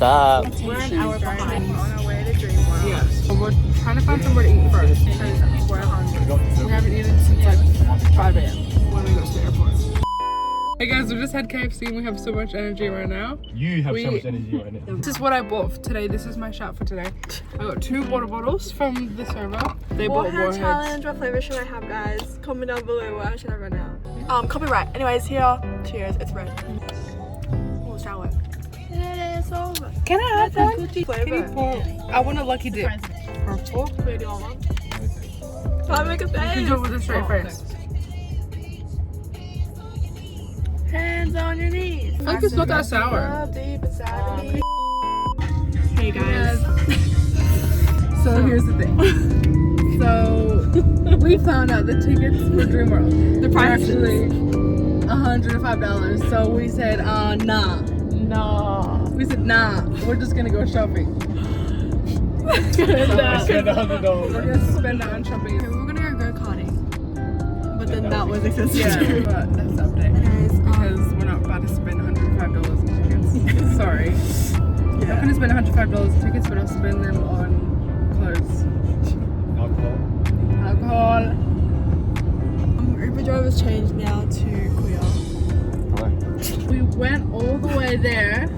up? We're an hour behind on our way to Dream World. Yes. So we're trying to find somewhere to eat first. Because we're hungry. We haven't eaten since like 5 a.m. when we go to the airport. Hey guys, we just had KFC and we have so much energy right now. You have so much energy right now. This is what I bought for today. This is my shot for today. I got 2 water bottles from the server. They bought warheads. Challenge. What flavor should I have, guys? Comment down below what I should have right now. Copyright. Anyways, here. Cheers. It's red. Oh, shower. Can I have That's one? a cookie Can you flavor. pour? I want a lucky dip. Purple. Wait, do you want one? Can't make a face. You can do it with a straight face. Hands on your knees. I think it's not that sour. Deep inside of me. Hey guys. So here's the thing. So we found out the tickets for Dream World. The price are actually $105. So we said, nah. No. We said, nah. We're just gonna go shopping. Spend $100. We're gonna spend that on shopping. We were gonna go go-karting, but then that was expensive. Yeah, but that's the update. Because we're not about to spend $105 in tickets. Sorry. I'm gonna spend $105 in tickets, but I'll spend them on clothes. Alcohol. Uber drivers changed now to queer. We went all the way there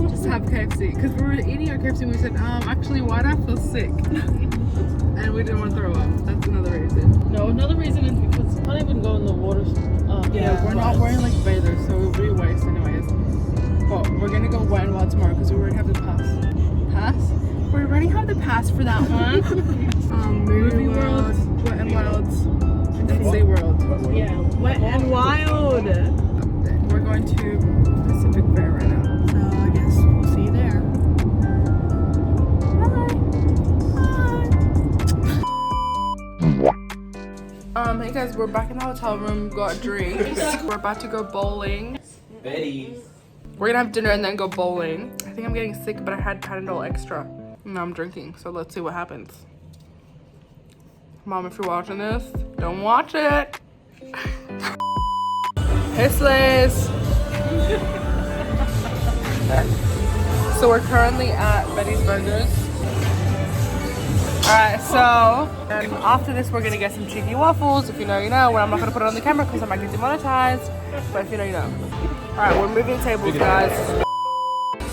just to have KFC because we were eating our KFC and we said, actually, why do I feel sick? And we didn't want to throw up. That's another reason. No, another reason is because you can't even go in the water. We're not wearing like bathers, so it would be a waste anyways. But we're gonna go Wet n Wild tomorrow because we already have the pass. We already have the pass for that one. Movie World, Wet n Wild, and Sea World. Yeah. Wet and Wild. We're going to Pacific Fair right now. So I guess we'll see you there. Hey guys, we're back in the hotel room, got drinks. We're about to go bowling. Betty. We're gonna have dinner and then go bowling. I think I'm getting sick, but I had Panadol extra. Now I'm drinking, so let's see what happens. Mom, if you're watching this, don't watch it. Hey Slays. So we're currently at Betty's Burgers. Alright, so and after this we're gonna get some cheeky waffles. If you know, you know. Well, I'm not gonna put it on the camera because I might get demonetized. But if you know, you know. Alright, we're moving tables, guys.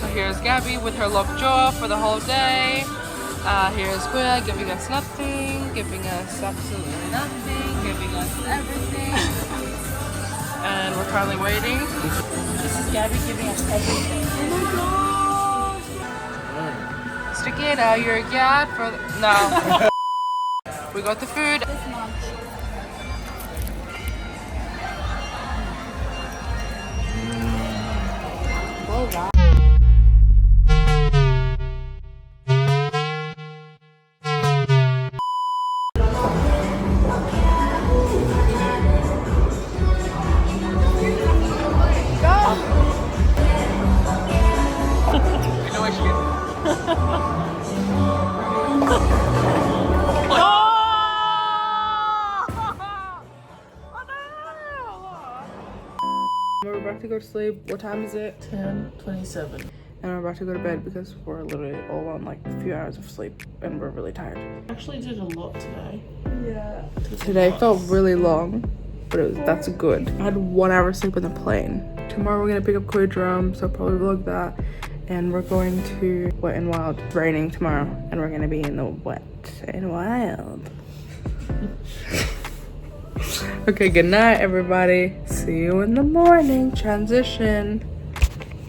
So here's Gabby with her lockjaw for the whole day. Here's Quia giving us nothing, giving us absolutely nothing, giving us everything. And we're currently waiting. This is Gabby giving us everything. Stickita, you're a gad for the... No. We got the food. Oh, wow. We're about to go to sleep. What time is it? 10:27. And we're about to go to bed because we're literally all on like a few hours of sleep and we're really tired. Actually did a lot today. Yeah. Today felt really long, but that's good. I had 1 hour sleep on the plane. Tomorrow we're gonna pick up Quidrum, so I'll probably vlog that. And we're going to Wet n Wild. It's raining tomorrow, and we're gonna be in the Wet n Wild. Okay, good night, everybody. See you in the morning. Transition.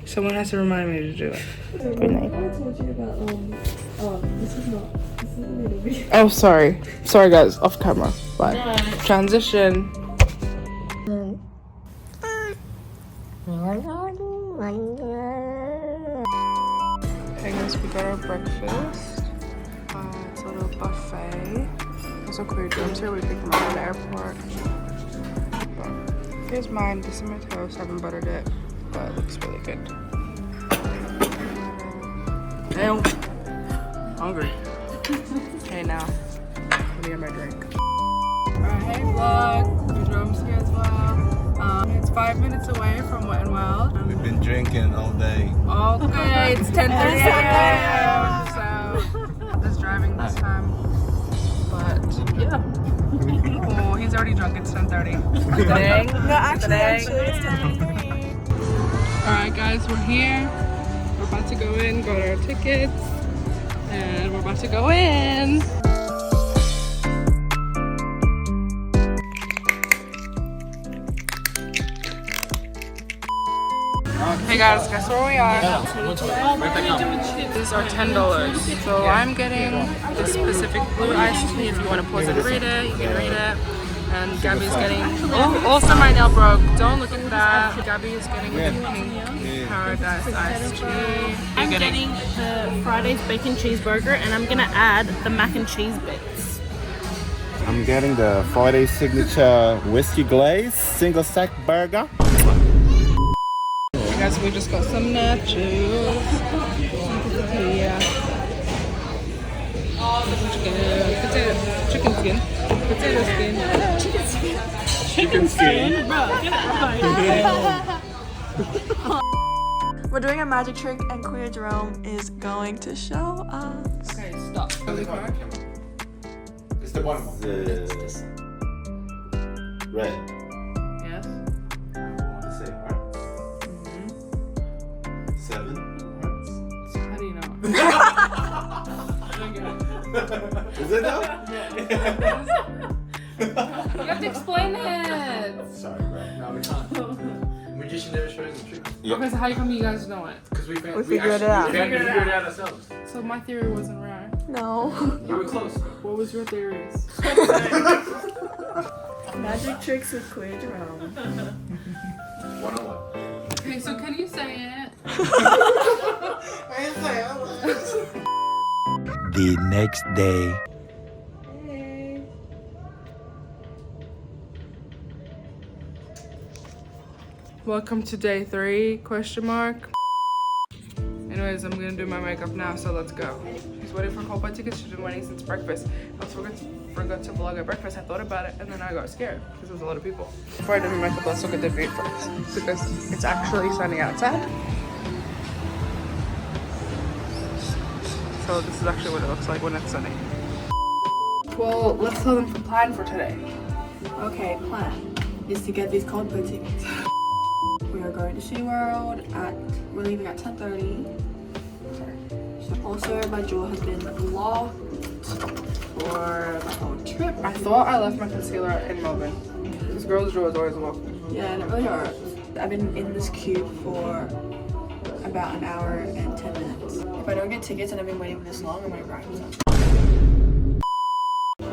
Someone has to remind me to do it. Good night. I told you about this isn't a video. Oh, sorry. Sorry, guys. Off camera. Bye. No. Transition. Hey guys, we got our breakfast. It's a little buffet. There's some queer drums here. We picked them up at the airport. But here's mine. This is my toast. I haven't buttered it, but it looks really good. Ew. Hungry. Okay, now let me get my drink. Alright, Hey vlog, Jerome's here as well. It's 5 minutes away from Wet n Wild. We've been drinking all day. Okay, it's 10:30 a.m. So just driving this time. But yeah. Oh, he's already drunk. It's 10:30. Today. No, actually, Today. it's 10:30. Alright guys, we're here. We're about to go in, got our tickets, and we're about to go in. Hey guys, guess where we are? These are $10. So I'm getting this specific blue iced tea. If you want to pause and read it, you can read it. And Gabby's getting, also my nail broke. Don't look at that. Gabby is getting the pink paradise iced tea. I'm getting the Friday's bacon cheeseburger, and I'm gonna add the mac and cheese bits. I'm getting the Friday signature whiskey glaze single stack burger. Hey guys, we just got some nachos. Chicken skin. Potato skin. Chicken skin, bro. Get it right. We're doing a magic trick, and Queer Jerome is going to show us. Okay, stop. It's the one. Red. Yes. I want to say hearts. 7 hearts. How do you know? Is it though? You have to explain it. Sorry, bro. No, we can't. Magician never shows the trick. Okay, so how come you guys know it? Because we We figured it out. We figured it out ourselves. So my theory wasn't right. No. You were close. What was your theories? Magic tricks with Queer Jerome. 101. Okay, so can you say it? The next day. Welcome to day 3, question mark. Anyways, I'm gonna do my makeup now, so let's go. He's waiting for Copa tickets. She's been waiting since breakfast. I forgot to vlog at breakfast. I thought about it and then I got scared because there's a lot of people. Before I do my makeup, let's look at the view first because it's actually sunny outside. So this is actually what it looks like when it's sunny. Well, let's tell them the plan for today. Okay, plan is to get these Coldplay tickets. We are going to SeaWorld we're leaving at 10:30. So also my jaw has been locked for my whole trip. I thought I left my concealer in Melbourne. This girl's jaw is always locked. Yeah, and it really hurts. I've been in this queue for about an hour and 10 minutes. If I don't get tickets and I've been waiting this long, I'm gonna cry.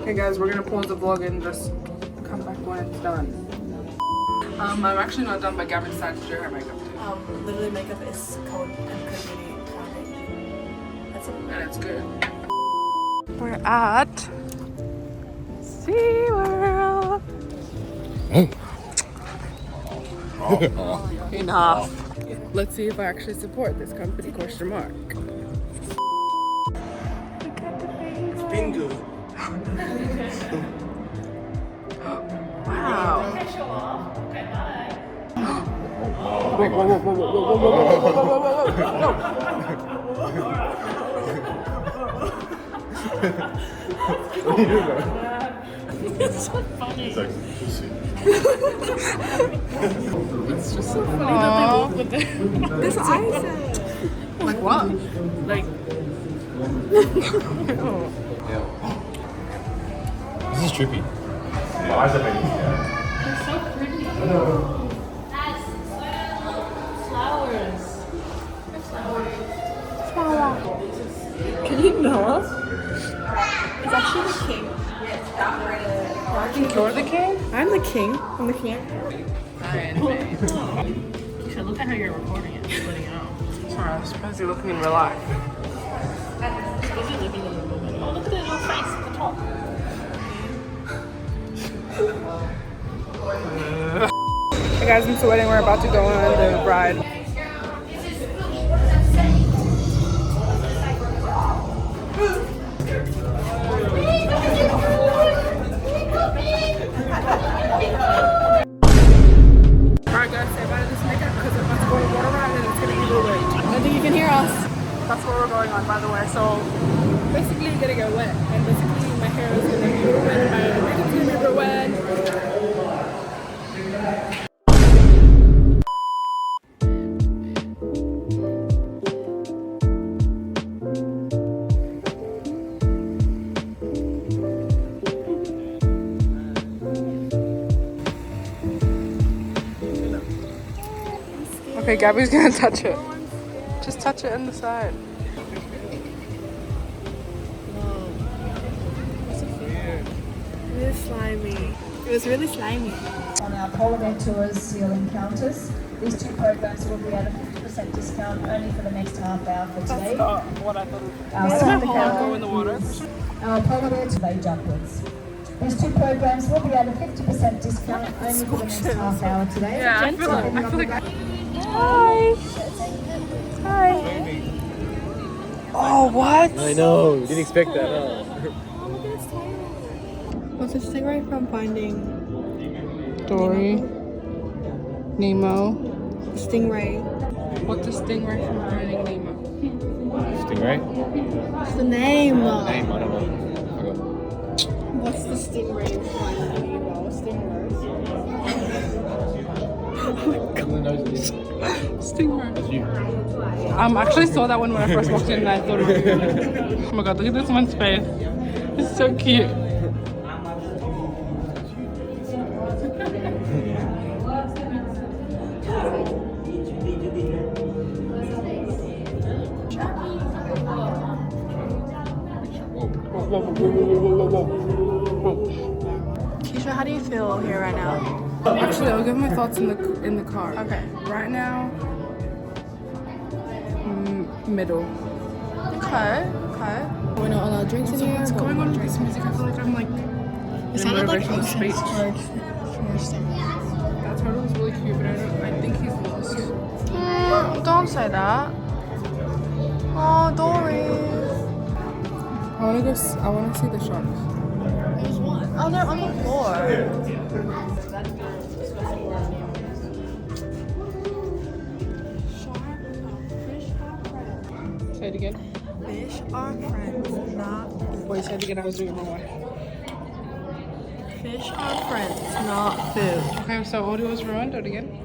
Okay guys, we're gonna pause the vlog and just come back when it's done. I'm actually not done, but Gabby decided to do her makeup too. Literally makeup is cold and really crowded. That's it. And it's good. We're at SeaWorld. Enough. Let's see if I actually support this company, question mark. Bingo. Wow. It's so funny. It's just so funny that they walk with it. This ice. Like what? Like, This is trippy. My eyes are making they're so pretty. Flowers. Can you know us? It's actually the king. You're the king? I'm the king. I'm the king. You should look at how you're recording it. Putting it out. Sorry, I was supposed to be looking in real life. Busy living in the moment. Oh, look at that little face at the top. Hey guys, I'm sweating. We're about to go on the ride. Okay, Gabby's gonna touch it. Just touch it on the side. It was slimy. It was really slimy. On our polar bear tours, seal encounters. These two programs will be at a 50% discount only for the next half hour for today. What I thought. Our Does second go hour in the water? is our polar bear today upwards. These two programs will be at a 50% discount only for the next half hour today. Yeah, I feel like. Hi. Hi. Oh, what? I know. Didn't expect that, huh? What's a stingray from Finding Dory. Nemo. Stingray? What's a stingray from Finding Nemo? Stingray? What's the name? Name, I don't know. Forgot. What's the stingray from Finding Nemo? Stingrays? Stingray. That's you. I actually saw that one when I first walked in and I thought it was you. Oh my god, look at this one's face. It's so cute. Keisha, how do you feel here right now? Actually, I'll give my thoughts in the car. Okay. Right now, middle. Okay. We're not allowed drinks in here. What's going on with this music? I feel like I'm like It in a sounded like motivational speech. ocean. That turtle was really cute, but I think he's lost. Don't say that. Oh, Dory. I want to see the sharks. There's one. Oh, they're on the floor. Say it again. Fish are friends, not Wait, say it again. I was doing it wrong way. fish are friends, not food. Okay, so audio was ruined. Do it again.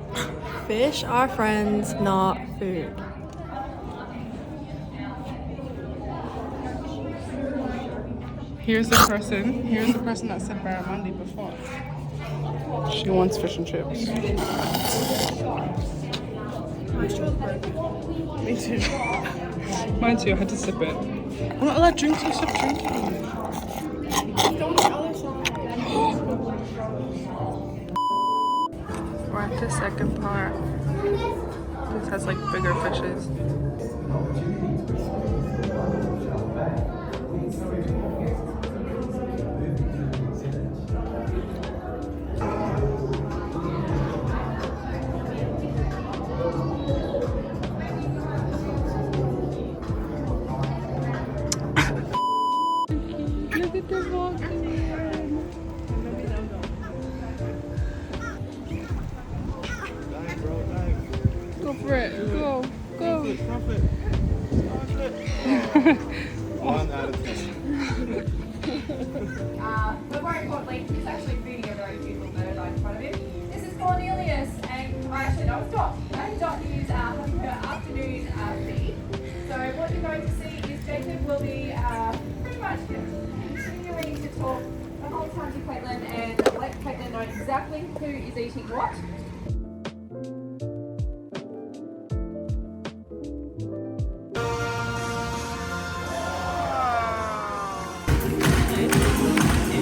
Fish are friends, not food. Here's the person that said barramundi before. She wants fish and chips. Me too. Mine too. I had to sip it. I'm not allowed drinks. You stop drinking. We're at the second part. This has like bigger fishes. Look at the walking. Go for it. Go. One out of 10. But more importantly, he's actually feeding a very beautiful bird right in front of him. This is Cornelius, and I actually know it's Dot. And Dot is having her afternoon feed. So what you're going to see is Jacob will be pretty much continuing to talk the whole time to Caitlin and let Caitlin know exactly who is eating what.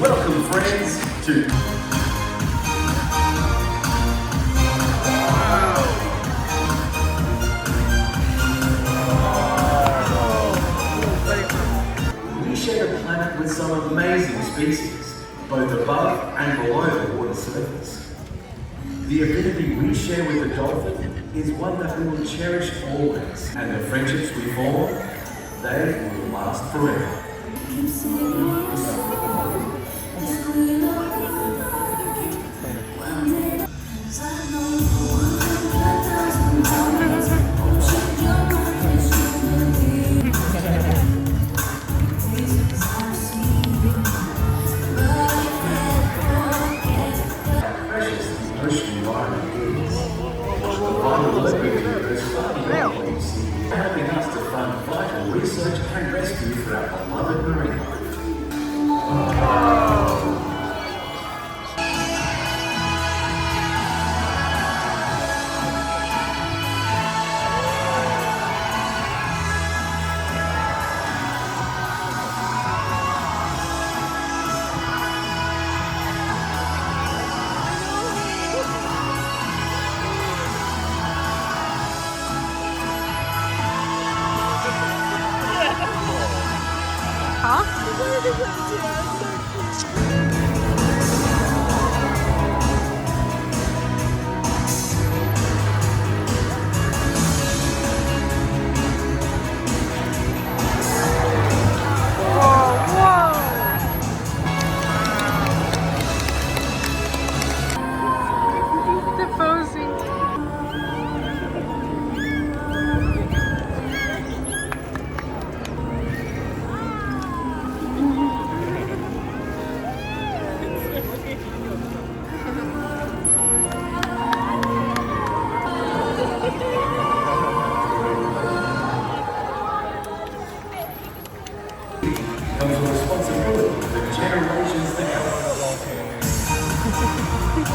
Welcome, friends, to we share the planet with some amazing species, both above and below the water surface. The affinity we share with the dolphin is one that we will cherish always, and the friendships we form, they will last forever. Helping us to fund vital research and rescue for our beloved marine life. It's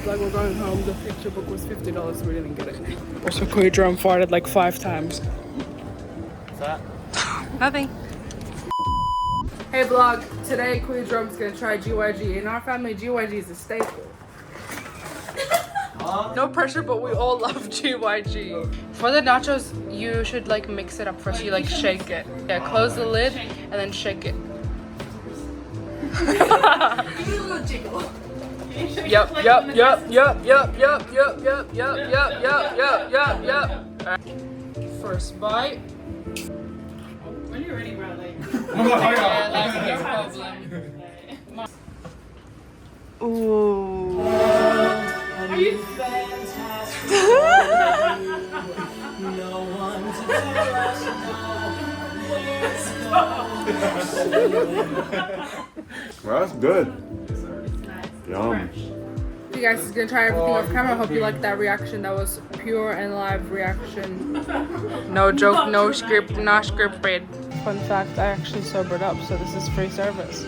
like we're going home. The picture book was $50. We didn't get it. Also, Koi drum farted like 5 times. What's that? Nothing. Hey vlog, today Koi drum's gonna try GYG. In our family, GYG is a staple. No pressure, but we all love GYG. For the nachos, you should like mix it up first. You like shake it. Yeah, close the lid and then shake it. Yup. First bite. When you're ready, bro, like. Yeah, that's the problem. Ooh. Are you? Well, that's good. Yum. You guys is gonna try everything off camera. I hope you liked that reaction. That was pure and live reaction. No joke, no script, not scripted. Fun fact, I actually sobered up, so this is free service.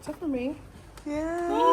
Is that for me? Yeah.